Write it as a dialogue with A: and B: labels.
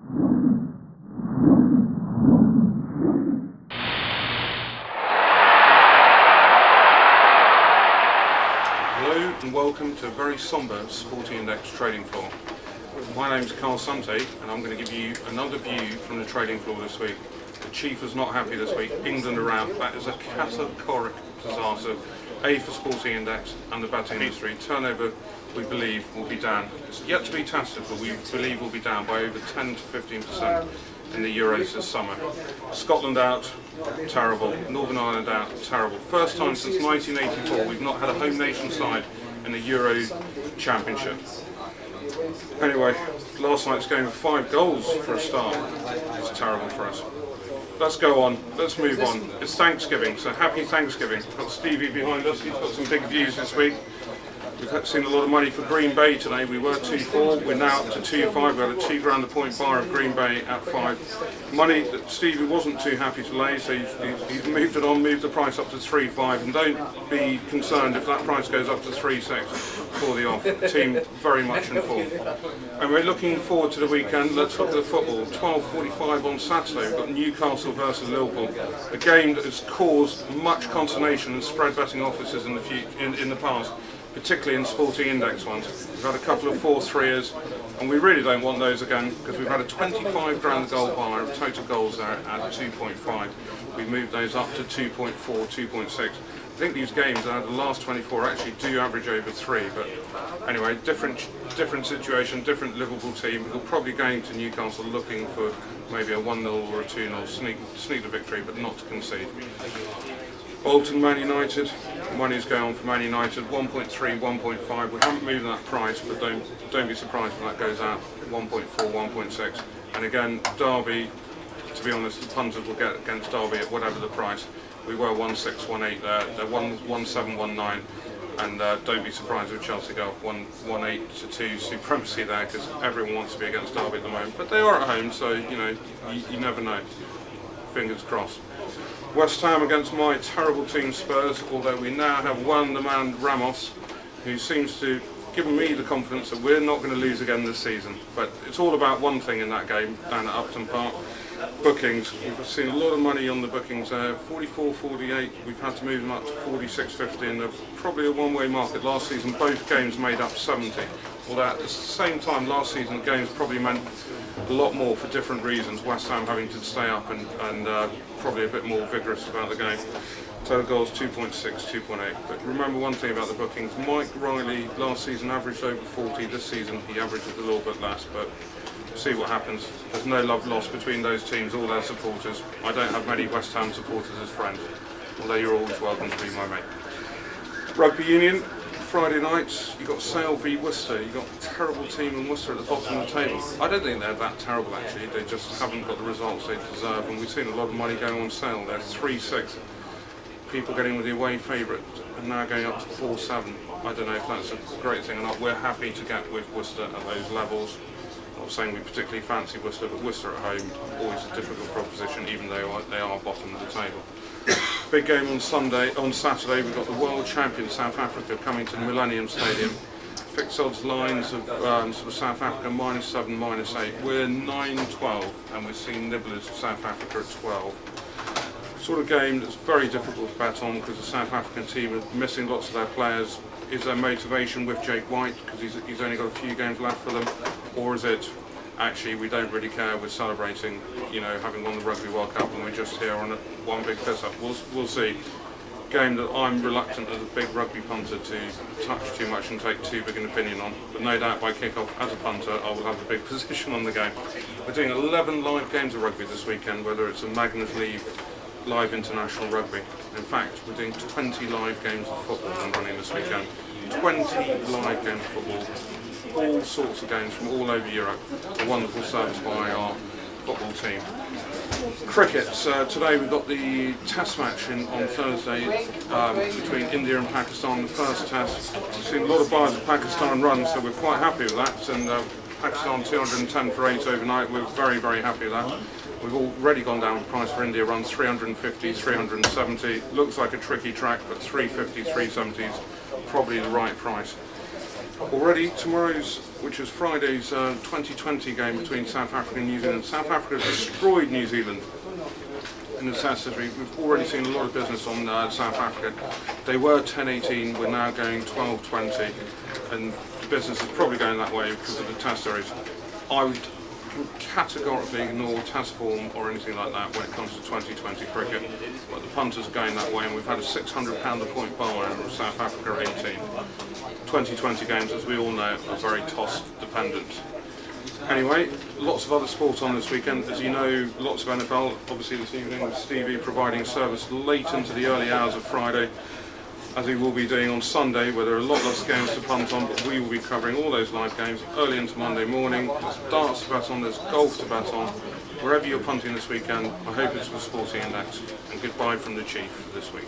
A: Hello and welcome to a very sombre Sporting Index trading floor. My name's Carl Sante and I'm going to give you another view from the trading floor this week. The Chief is not happy this week. England are out. That is a categoric disaster. A for Sporting Index and the betting industry. Turnover, we believe, will be down. It's yet to be tested, but we believe will be down by over 10 to 15% in the Euros this summer. Scotland out, terrible. Northern Ireland out, terrible. First time since 1984 we've not had a home nation side in the Euro Championship. Anyway, last night's game with 5 goals for a start is terrible for us. Let's go on, let's move on. It's Thanksgiving, so happy Thanksgiving. We've got Stevie behind us, he's got some big views this week. We've seen a lot of money for Green Bay today. We were 2-4, we're now up to 2-5. We had a £2 a point bar of Green Bay at 5. Money that Stevie wasn't too happy to lay, so he's moved it on, moved the price up to 3-5. And don't be concerned if that price goes up to 3-6 for the off. The team very much in form. And we're looking forward to the weekend. Let's look at the football. 12:45 on Saturday. We've got Newcastle versus Liverpool. A game that has caused much consternation in spread betting offices in the past, particularly in Sporting Index ones. We've had a couple of 4-3ers, and we really don't want those again because we've had a 25 grand goal bar of total goals there at 2.5. We've moved those up to 2.4, 2.6. I think these games out of the last 24 actually do average over 3, but anyway, different situation, different Liverpool team. We're probably going to Newcastle looking for maybe a 1-0 or a 2-0, sneak the victory, but not to concede. Bolton, Man United, money's going on for Man United, 1.3, 1.5. We haven't moved that price, but don't be surprised when that goes out, 1.4, 1.6. And again, Derby, to be honest, the punters will get against Derby at whatever the price. We were 1.6, 1.8 there, they're 1.7, 1.9. And don't be surprised if Chelsea go up 1.8 to 2 supremacy there, because everyone wants to be against Derby at the moment. But they are at home, so you never know. Fingers crossed. West Ham against my terrible team Spurs, although we now have the man Ramos, who seems to give me the confidence that we're not going to lose again this season. But it's all about one thing in that game down at Upton Park. Bookings. We've seen a lot of money on the bookings there. 44, 48. We've had to move them up to 46.50, and they're probably a one-way market. Last season, both games made up 70. Although at the same time, last season, games probably meant a lot more for different reasons. West Ham having to stay up and probably a bit more vigorous about the game. Total goals 2.6, 2.8. But remember one thing about the bookings. Mike Riley last season averaged over 40. This season he averaged a little bit less, but see what happens. There's no love lost between those teams, all their supporters. I don't have many West Ham supporters as friends, although you're always welcome to be my mate. Rugby Union, Friday nights, you've got Sale v Worcester. You've got a terrible team in Worcester at the bottom of the table. I don't think they're that terrible actually, they just haven't got the results they deserve, and we've seen a lot of money going on Sale. They're 3-6. People getting with the away favourite and now going up to 4-7. I don't know if that's a great thing or not. We're happy to get with Worcester at those levels. Not saying we particularly fancy Worcester, but Worcester at home, always a difficult proposition, even though they are bottom of the table. Big game on Saturday, we've got the world champion South Africa coming to the Millennium Stadium. Fixed odds lines of sort of South Africa -7, -8. We're 9-12, and we're seeing nibblers of South Africa at 12. Sort of game that's very difficult to bet on because the South African team are missing lots of their players. Is there motivation with Jake White because he's only got a few games left for them, or is it actually we don't really care, we're celebrating, having won the Rugby World Cup and we're just here on one big piss up? We'll see. Game that I'm reluctant as a big rugby punter to touch too much and take too big an opinion on, but no doubt by kick-off as a punter I will have a big position on the game. We're doing 11 live games of rugby this weekend, whether it's a Magnus League live international rugby. In fact, we're doing 20 live games of football I'm running this weekend. 20 live games of football, all sorts of games from all over Europe. A wonderful service by our football team. Cricket, today we've got the test match on Thursday between India and Pakistan, the first test. We've seen a lot of buyers of Pakistan run, so we're quite happy with that, and Pakistan 210 for 8 overnight, we're very, very happy with that. We've already gone down the price for India runs 350, 370. Looks like a tricky track, but 350, 370 is probably the right price. Already tomorrow's, which is Friday's 2020 game between South Africa and New Zealand. South Africa destroyed New Zealand in the Test history. We've already seen a lot of business on South Africa. They were 10-18, we're now going 12-20, and the business is probably going that way because of the Test series. I would categorically ignore Test form or anything like that when it comes to 2020 cricket, but the punters are going that way, and we've had a £600 a point bar over South Africa 18. 2020 games, as we all know, are very toss dependent. Anyway, lots of other sport on this weekend. As you know, lots of NFL, obviously this evening with Stevie providing service late into the early hours of Friday, as he will be doing on Sunday, where there are a lot less games to punt on, but we will be covering all those live games early into Monday morning. There's darts to bet on, there's golf to bet on. Wherever you're punting this weekend, I hope it's with Sporting Index, and goodbye from the Chief this week.